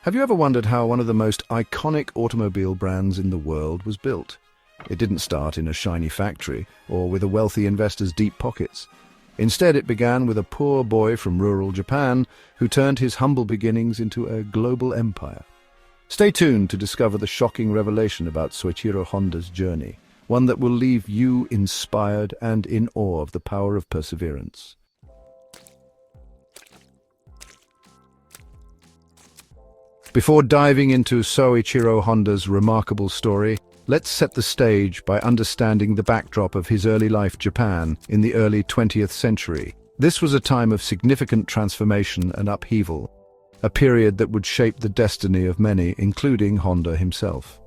Have you ever wondered how one of the most iconic automobile brands in the world was built? It didn't start in a shiny factory or with a wealthy investor's deep pockets. Instead, it began with a poor boy from rural Japan who turned his humble beginnings into a global empire. Stay tuned to discover the shocking revelation about Soichiro Honda's journey, one that will leave you inspired and in awe of the power of perseverance. Before diving into Soichiro Honda's remarkable story, let's set the stage by understanding the backdrop of his early life Japan in the early 20th century. This was a time of significant transformation and upheaval, a period that would shape the destiny of many, including Honda himself.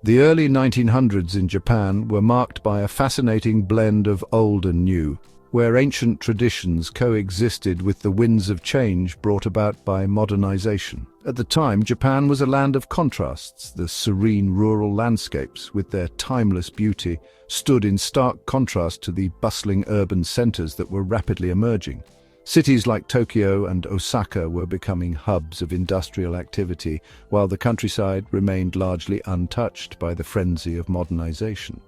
The early 1900s in Japan were marked by a fascinating blend of old and new, where ancient traditions coexisted with the winds of change brought about by modernization. At the time, Japan was a land of contrasts. The serene rural landscapes, with their timeless beauty, stood in stark contrast to the bustling urban centers that were rapidly emerging. Cities like Tokyo and Osaka were becoming hubs of industrial activity, while the countryside remained largely untouched by the frenzy of modernization.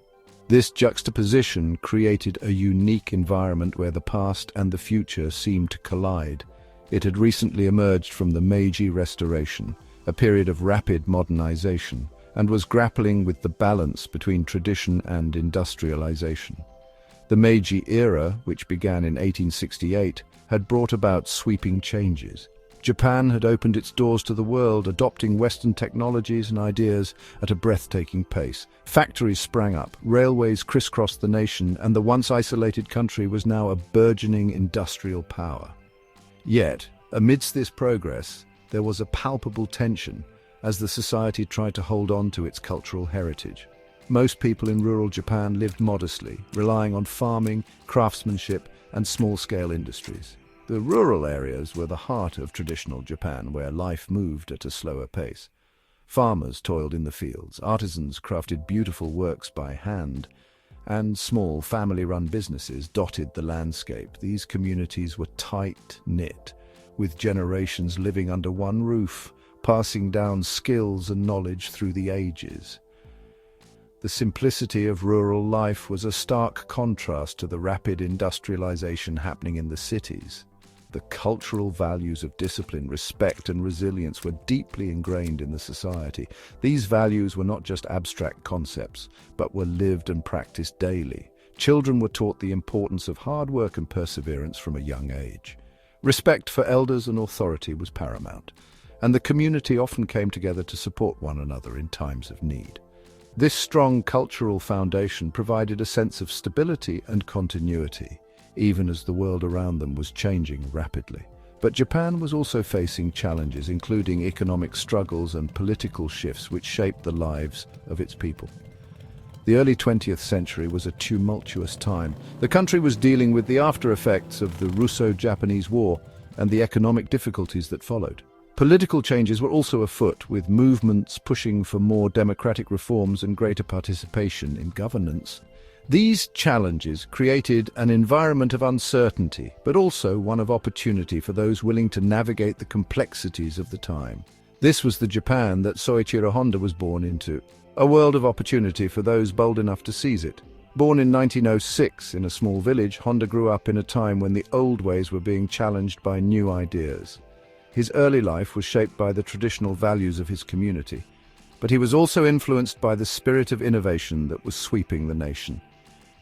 This juxtaposition created a unique environment where the past and the future seemed to collide. It had recently emerged from the Meiji Restoration, a period of rapid modernization, and was grappling with the balance between tradition and industrialization. The Meiji era, which began in 1868, had brought about sweeping changes. Japan had opened its doors to the world, adopting Western technologies and ideas at a breathtaking pace. Factories sprang up, railways crisscrossed the nation, and the once isolated country was now a burgeoning industrial power. Yet, amidst this progress, there was a palpable tension as the society tried to hold on to its cultural heritage. Most people in rural Japan lived modestly, relying on farming, craftsmanship, and small-scale industries. The rural areas were the heart of traditional Japan, where life moved at a slower pace. Farmers toiled in the fields, artisans crafted beautiful works by hand, and small family-run businesses dotted the landscape. These communities were tight-knit, with generations living under one roof, passing down skills and knowledge through the ages. The simplicity of rural life was a stark contrast to the rapid industrialization happening in the cities. The cultural values of discipline, respect, and resilience were deeply ingrained in the society. These values were not just abstract concepts, but were lived and practiced daily. Children were taught the importance of hard work and perseverance from a young age. Respect for elders and authority was paramount, and the community often came together to support one another in times of need. This strong cultural foundation provided a sense of stability and continuity, even as the world around them was changing rapidly. But Japan was also facing challenges, including economic struggles and political shifts which shaped the lives of its people. The early 20th century was a tumultuous time. The country was dealing with the after-effects of the Russo-Japanese War and the economic difficulties that followed. Political changes were also afoot, with movements pushing for more democratic reforms and greater participation in governance. These challenges created an environment of uncertainty, but also one of opportunity for those willing to navigate the complexities of the time. This was the Japan that Soichiro Honda was born into, a world of opportunity for those bold enough to seize it. Born in 1906 in a small village, Honda grew up in a time when the old ways were being challenged by new ideas. His early life was shaped by the traditional values of his community, but he was also influenced by the spirit of innovation that was sweeping the nation.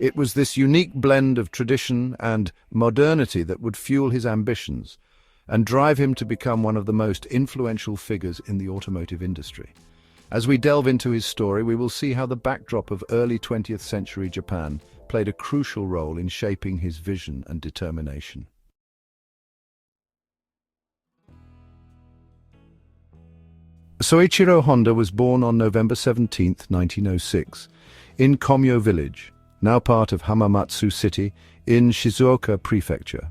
It was this unique blend of tradition and modernity that would fuel his ambitions and drive him to become one of the most influential figures in the automotive industry. As we delve into his story, we will see how the backdrop of early 20th century Japan played a crucial role in shaping his vision and determination. Soichiro Honda was born on November 17, 1906, in Komyo Village, now part of Hamamatsu City, in Shizuoka Prefecture.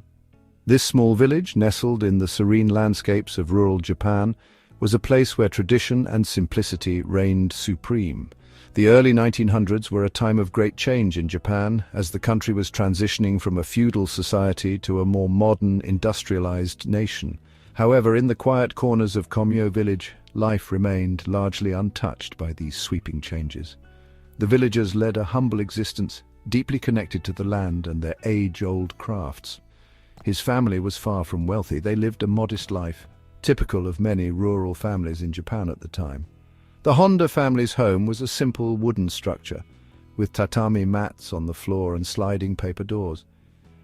This small village, nestled in the serene landscapes of rural Japan, was a place where tradition and simplicity reigned supreme. The early 1900s were a time of great change in Japan, as the country was transitioning from a feudal society to a more modern, industrialized nation. However, in the quiet corners of Komyo village, life remained largely untouched by these sweeping changes. The villagers led a humble existence, deeply connected to the land and their age-old crafts. His family was far from wealthy. They lived a modest life, typical of many rural families in Japan at the time. The Honda family's home was a simple wooden structure, with tatami mats on the floor and sliding paper doors.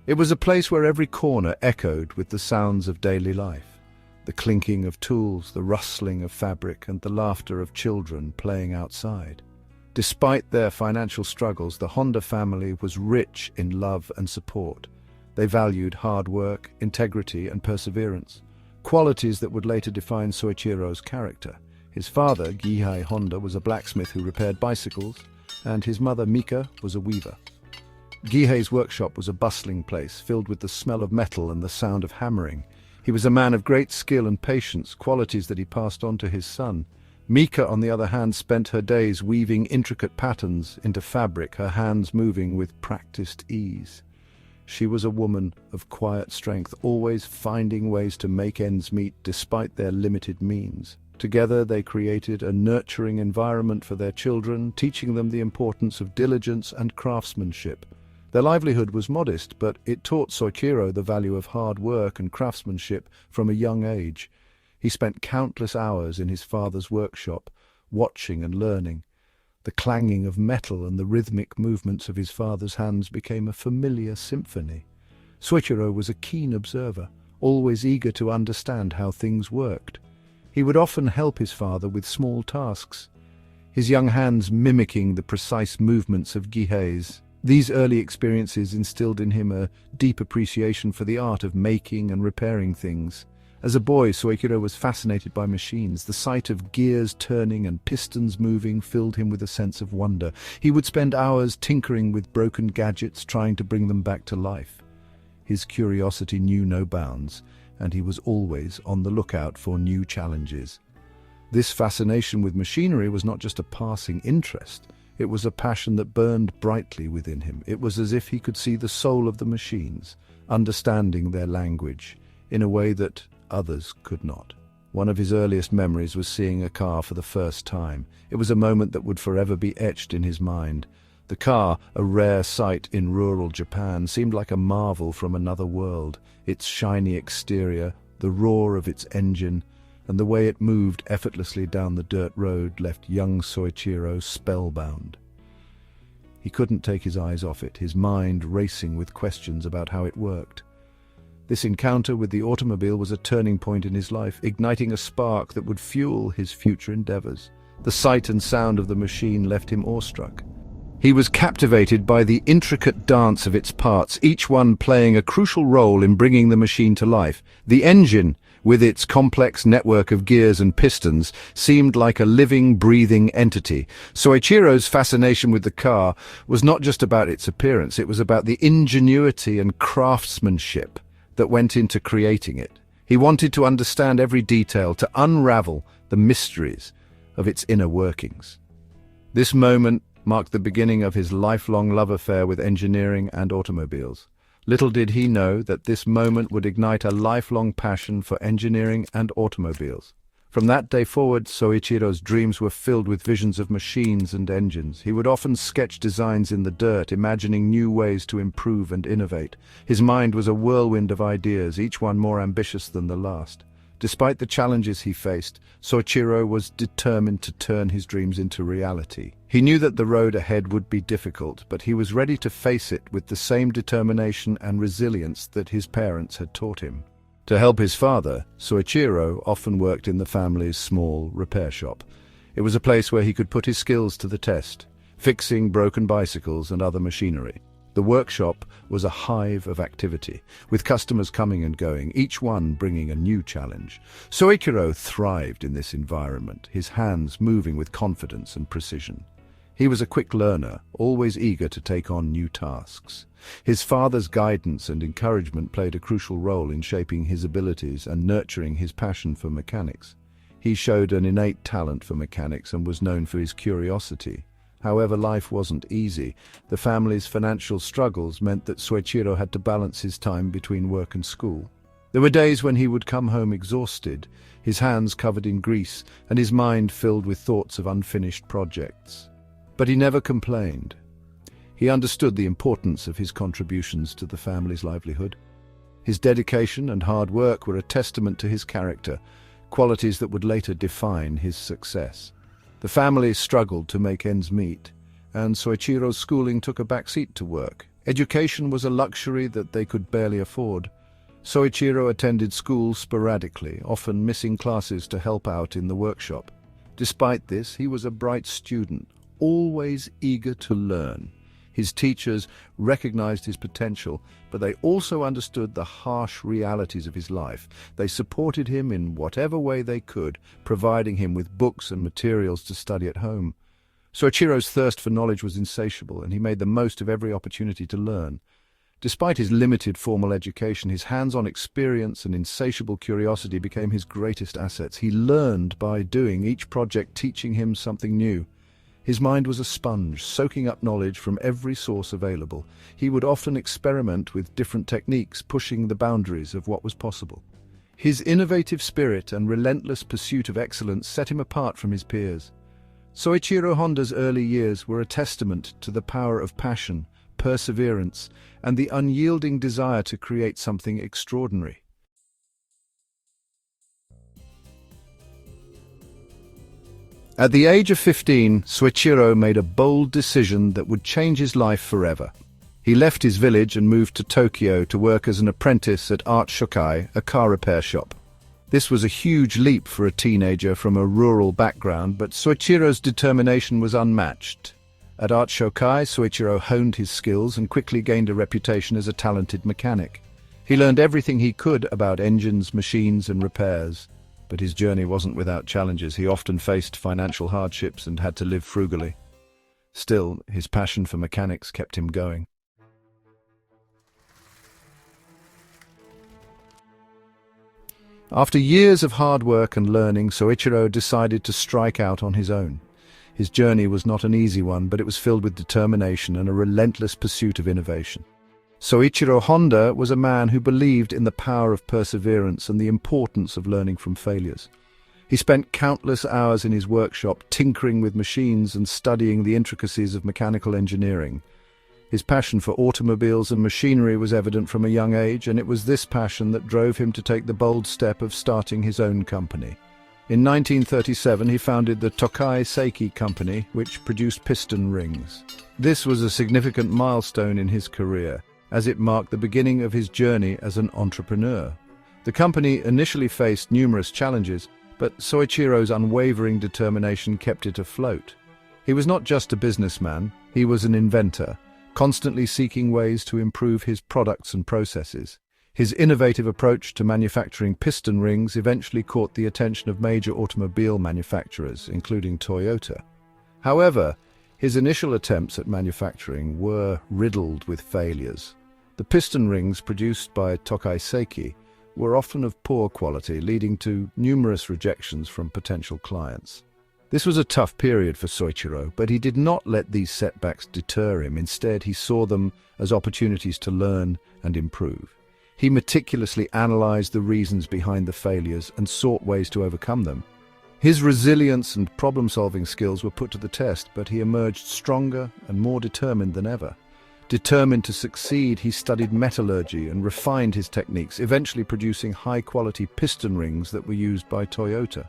It was a place where every corner echoed with the sounds of daily life, the clinking of tools, the rustling of fabric, and the laughter of children playing outside. Despite their financial struggles, the Honda family was rich in love and support. They valued hard work, integrity, and perseverance, qualities that would later define Soichiro's character. His father, Gihei Honda, was a blacksmith who repaired bicycles, and his mother, Mika, was a weaver. Gihei's workshop was a bustling place, filled with the smell of metal and the sound of hammering. He was a man of great skill and patience, qualities that he passed on to his son. Mika, on the other hand, spent her days weaving intricate patterns into fabric, her hands moving with practiced ease. She was a woman of quiet strength, always finding ways to make ends meet despite their limited means. Together they created a nurturing environment for their children, teaching them the importance of diligence and craftsmanship. Their livelihood was modest, but it taught Soichiro the value of hard work and craftsmanship from a young age. He spent countless hours in his father's workshop, watching and learning. The clanging of metal and the rhythmic movements of his father's hands became a familiar symphony. Soichiro was a keen observer, always eager to understand how things worked. He would often help his father with small tasks, his young hands mimicking the precise movements of Gihei's. These early experiences instilled in him a deep appreciation for the art of making and repairing things. As a boy, Soichiro was fascinated by machines. The sight of gears turning and pistons moving filled him with a sense of wonder. He would spend hours tinkering with broken gadgets, trying to bring them back to life. His curiosity knew no bounds, and he was always on the lookout for new challenges. This fascination with machinery was not just a passing interest. It was a passion that burned brightly within him. It was as if he could see the soul of the machines, understanding their language in a way that others could not. One of his earliest memories was seeing a car for the first time. It was a moment that would forever be etched in his mind. The car, a rare sight in rural Japan, seemed like a marvel from another world. Its shiny exterior, the roar of its engine, and the way it moved effortlessly down the dirt road left young Soichiro spellbound. He couldn't take his eyes off it, his mind racing with questions about how it worked. This encounter with the automobile was a turning point in his life, igniting a spark that would fuel his future endeavors. The sight and sound of the machine left him awestruck. He was captivated by the intricate dance of its parts, each one playing a crucial role in bringing the machine to life. The engine, with its complex network of gears and pistons, seemed like a living, breathing entity. Soichiro's fascination with the car was not just about its appearance, it was about the ingenuity and craftsmanship that went into creating it. He wanted to understand every detail, to unravel the mysteries of its inner workings. This moment marked the beginning of his lifelong love affair with engineering and automobiles. Little did he know that this moment would ignite a lifelong passion for engineering and automobiles. From that day forward, Soichiro's dreams were filled with visions of machines and engines. He would often sketch designs in the dirt, imagining new ways to improve and innovate. His mind was a whirlwind of ideas, each one more ambitious than the last. Despite the challenges he faced, Soichiro was determined to turn his dreams into reality. He knew that the road ahead would be difficult, but he was ready to face it with the same determination and resilience that his parents had taught him. To help his father, Soichiro often worked in the family's small repair shop. It was a place where he could put his skills to the test, fixing broken bicycles and other machinery. The workshop was a hive of activity, with customers coming and going, each one bringing a new challenge. Soichiro thrived in this environment, his hands moving with confidence and precision. He was a quick learner, always eager to take on new tasks. His father's guidance and encouragement played a crucial role in shaping his abilities and nurturing his passion for mechanics. He showed an innate talent for mechanics and was known for his curiosity. However, life wasn't easy. The family's financial struggles meant that Soichiro had to balance his time between work and school. There were days when he would come home exhausted, his hands covered in grease and his mind filled with thoughts of unfinished projects. But he never complained. He understood the importance of his contributions to the family's livelihood. His dedication and hard work were a testament to his character, qualities that would later define his success. The family struggled to make ends meet, and Soichiro's schooling took a backseat to work. Education was a luxury that they could barely afford. Soichiro attended school sporadically, often missing classes to help out in the workshop. Despite this, he was a bright student, always eager to learn. His teachers recognized his potential, but they also understood the harsh realities of his life. They supported him in whatever way they could, providing him with books and materials to study at home. Soichiro's thirst for knowledge was insatiable, and he made the most of every opportunity to learn. Despite his limited formal education, his hands-on experience and insatiable curiosity became his greatest assets. He learned by doing, each project teaching him something new. His mind was a sponge, soaking up knowledge from every source available. He would often experiment with different techniques, pushing the boundaries of what was possible. His innovative spirit and relentless pursuit of excellence set him apart from his peers. Soichiro Honda's early years were a testament to the power of passion, perseverance, and the unyielding desire to create something extraordinary. At the age of 15, Soichiro made a bold decision that would change his life forever. He left his village and moved to Tokyo to work as an apprentice at Art Shokai, a car repair shop. This was a huge leap for a teenager from a rural background, but Soichiro's determination was unmatched. At Art Shokai, Soichiro honed his skills and quickly gained a reputation as a talented mechanic. He learned everything he could about engines, machines, and repairs. But his journey wasn't without challenges. He often faced financial hardships and had to live frugally. Still, his passion for mechanics kept him going. After years of hard work and learning, Soichiro decided to strike out on his own. His journey was not an easy one, but it was filled with determination and a relentless pursuit of innovation. Soichiro Honda was a man who believed in the power of perseverance and the importance of learning from failures. He spent countless hours in his workshop tinkering with machines and studying the intricacies of mechanical engineering. His passion for automobiles and machinery was evident from a young age, and it was this passion that drove him to take the bold step of starting his own company. In 1937, he founded the Tokai Seiki Company, which produced piston rings. This was a significant milestone in his career, as it marked the beginning of his journey as an entrepreneur. The company initially faced numerous challenges, but Soichiro's unwavering determination kept it afloat. He was not just a businessman, he was an inventor, constantly seeking ways to improve his products and processes. His innovative approach to manufacturing piston rings eventually caught the attention of major automobile manufacturers, including Toyota. However, his initial attempts at manufacturing were riddled with failures. The piston rings produced by Tokai Seiki were often of poor quality, leading to numerous rejections from potential clients. This was a tough period for Soichiro, but he did not let these setbacks deter him. Instead, he saw them as opportunities to learn and improve. He meticulously analyzed the reasons behind the failures and sought ways to overcome them. His resilience and problem-solving skills were put to the test, but he emerged stronger and more determined than ever. Determined to succeed, he studied metallurgy and refined his techniques, eventually producing high-quality piston rings that were used by Toyota.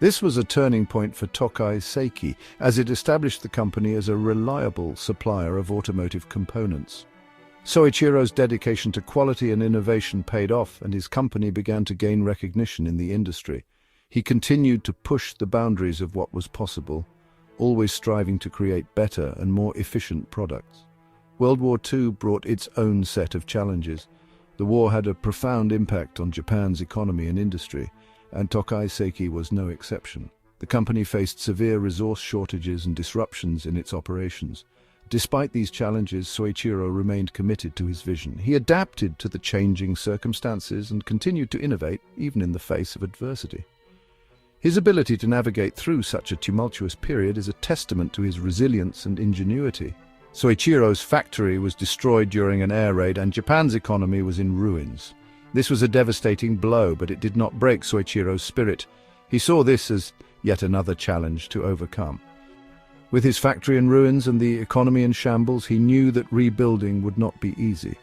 This was a turning point for Tokai Seiki, as it established the company as a reliable supplier of automotive components. Soichiro's dedication to quality and innovation paid off, and his company began to gain recognition in the industry. He continued to push the boundaries of what was possible, always striving to create better and more efficient products. World War II brought its own set of challenges. The war had a profound impact on Japan's economy and industry, and Tokai Seiki was no exception. The company faced severe resource shortages and disruptions in its operations. Despite these challenges, Soichiro remained committed to his vision. He adapted to the changing circumstances and continued to innovate, even in the face of adversity. His ability to navigate through such a tumultuous period is a testament to his resilience and ingenuity. Soichiro's factory was destroyed during an air raid, and Japan's economy was in ruins. This was a devastating blow, but it did not break Soichiro's spirit. He saw this as yet another challenge to overcome. With his factory in ruins and the economy in shambles, he knew that rebuilding would not be easy.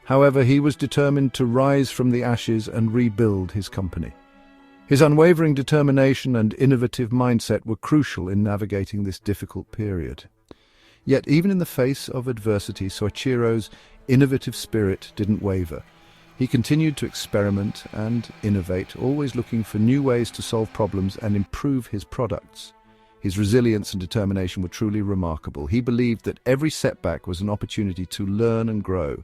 However, he was determined to rise from the ashes and rebuild his company. His unwavering determination and innovative mindset were crucial in navigating this difficult period. Yet, even in the face of adversity, Soichiro's innovative spirit didn't waver. He continued to experiment and innovate, always looking for new ways to solve problems and improve his products. His resilience and determination were truly remarkable. He believed that every setback was an opportunity to learn and grow,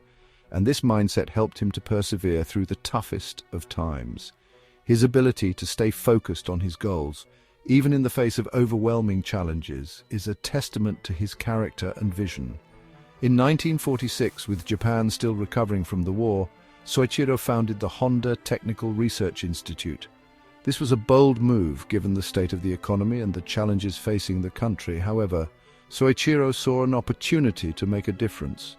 and this mindset helped him to persevere through the toughest of times. His ability to stay focused on his goals, even in the face of overwhelming challenges, is a testament to his character and vision. In 1946, with Japan still recovering from the war, Soichiro founded the Honda Technical Research Institute. This was a bold move given the state of the economy and the challenges facing the country. However, Soichiro saw an opportunity to make a difference.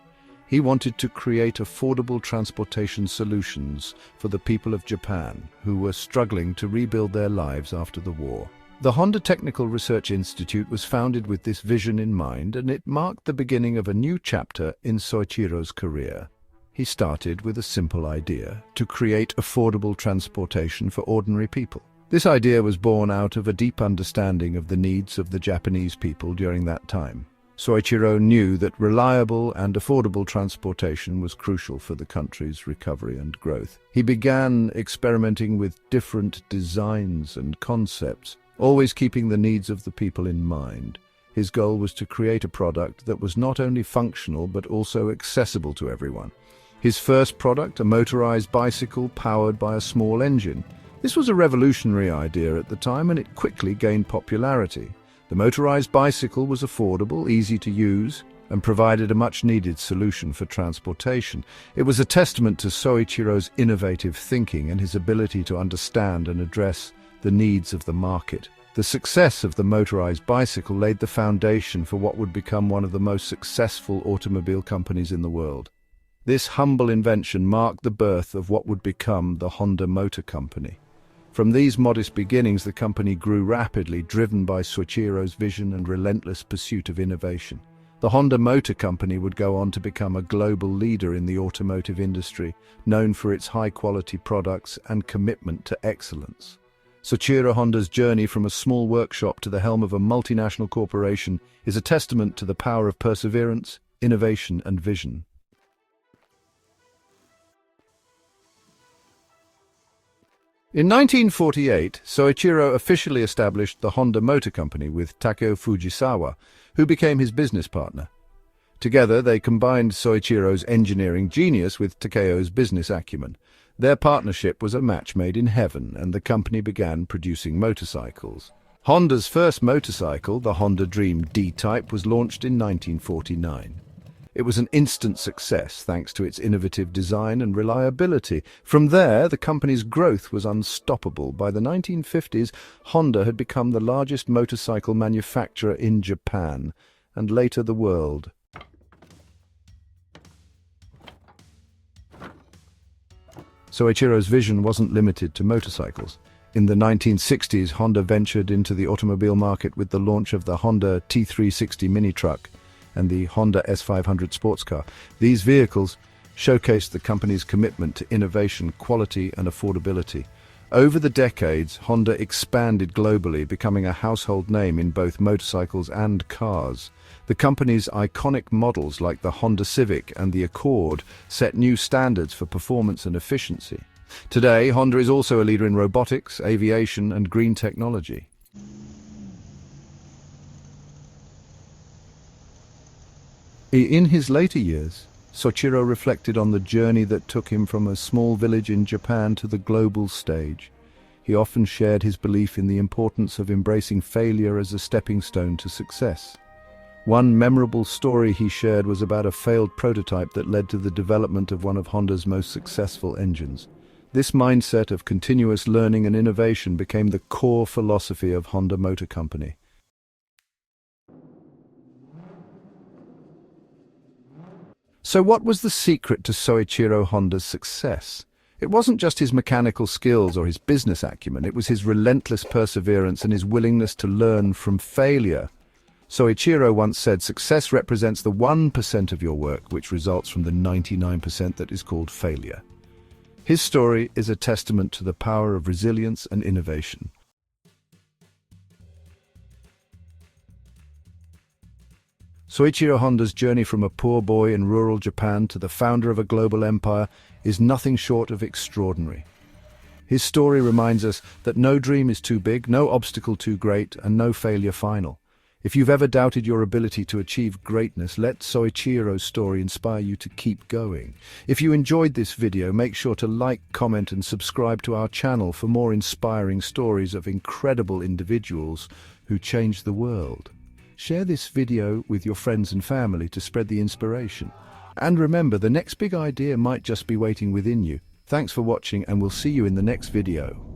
He wanted to create affordable transportation solutions for the people of Japan who were struggling to rebuild their lives after the war. The Honda Technical Research Institute was founded with this vision in mind, and it marked the beginning of a new chapter in Soichiro's career. He started with a simple idea: to create affordable transportation for ordinary people. This idea was born out of a deep understanding of the needs of the Japanese people during that time. Soichiro knew that reliable and affordable transportation was crucial for the country's recovery and growth. He began experimenting with different designs and concepts, always keeping the needs of the people in mind. His goal was to create a product that was not only functional but also accessible to everyone. His first product, a motorized bicycle powered by a small engine. This was a revolutionary idea at the time, and it quickly gained popularity. The motorized bicycle was affordable, easy to use, and provided a much-needed solution for transportation. It was a testament to Soichiro's innovative thinking and his ability to understand and address the needs of the market. The success of the motorized bicycle laid the foundation for what would become one of the most successful automobile companies in the world. This humble invention marked the birth of what would become the Honda Motor Company. From these modest beginnings, the company grew rapidly, driven by Soichiro's vision and relentless pursuit of innovation. The Honda Motor Company would go on to become a global leader in the automotive industry, known for its high-quality products and commitment to excellence. Soichiro Honda's journey from a small workshop to the helm of a multinational corporation is a testament to the power of perseverance, innovation, and vision. In 1948, Soichiro officially established the Honda Motor Company with Takeo Fujisawa, who became his business partner. Together, they combined Soichiro's engineering genius with Takeo's business acumen. Their partnership was a match made in heaven, and the company began producing motorcycles. Honda's first motorcycle, the Honda Dream D-Type, was launched in 1949. It was an instant success thanks to its innovative design and reliability. From there, the company's growth was unstoppable. By the 1950s, Honda had become the largest motorcycle manufacturer in Japan, and later the world. Soichiro's vision wasn't limited to motorcycles. In the 1960s, Honda ventured into the automobile market with the launch of the Honda T360 mini truck and the Honda S500 sports car. These vehicles showcased the company's commitment to innovation, quality, and affordability. Over the decades, Honda expanded globally, becoming a household name in both motorcycles and cars. The company's iconic models like the Honda Civic and the Accord set new standards for performance and efficiency. Today, Honda is also a leader in robotics, aviation, and green technology. In his later years, Soichiro reflected on the journey that took him from a small village in Japan to the global stage. He often shared his belief in the importance of embracing failure as a stepping stone to success. One memorable story he shared was about a failed prototype that led to the development of one of Honda's most successful engines. This mindset of continuous learning and innovation became the core philosophy of Honda Motor Company. So what was the secret to Soichiro Honda's success? It wasn't just his mechanical skills or his business acumen, it was his relentless perseverance and his willingness to learn from failure. Soichiro once said, "Success represents the 1% of your work which results from the 99% that is called failure." His story is a testament to the power of resilience and innovation. Soichiro Honda's journey from a poor boy in rural Japan to the founder of a global empire is nothing short of extraordinary. His story reminds us that no dream is too big, no obstacle too great, and no failure final. If you've ever doubted your ability to achieve greatness, let Soichiro's story inspire you to keep going. If you enjoyed this video, make sure to like, comment, and subscribe to our channel for more inspiring stories of incredible individuals who changed the world. Share this video with your friends and family to spread the inspiration. And remember, the next big idea might just be waiting within you. Thanks for watching, and we'll see you in the next video.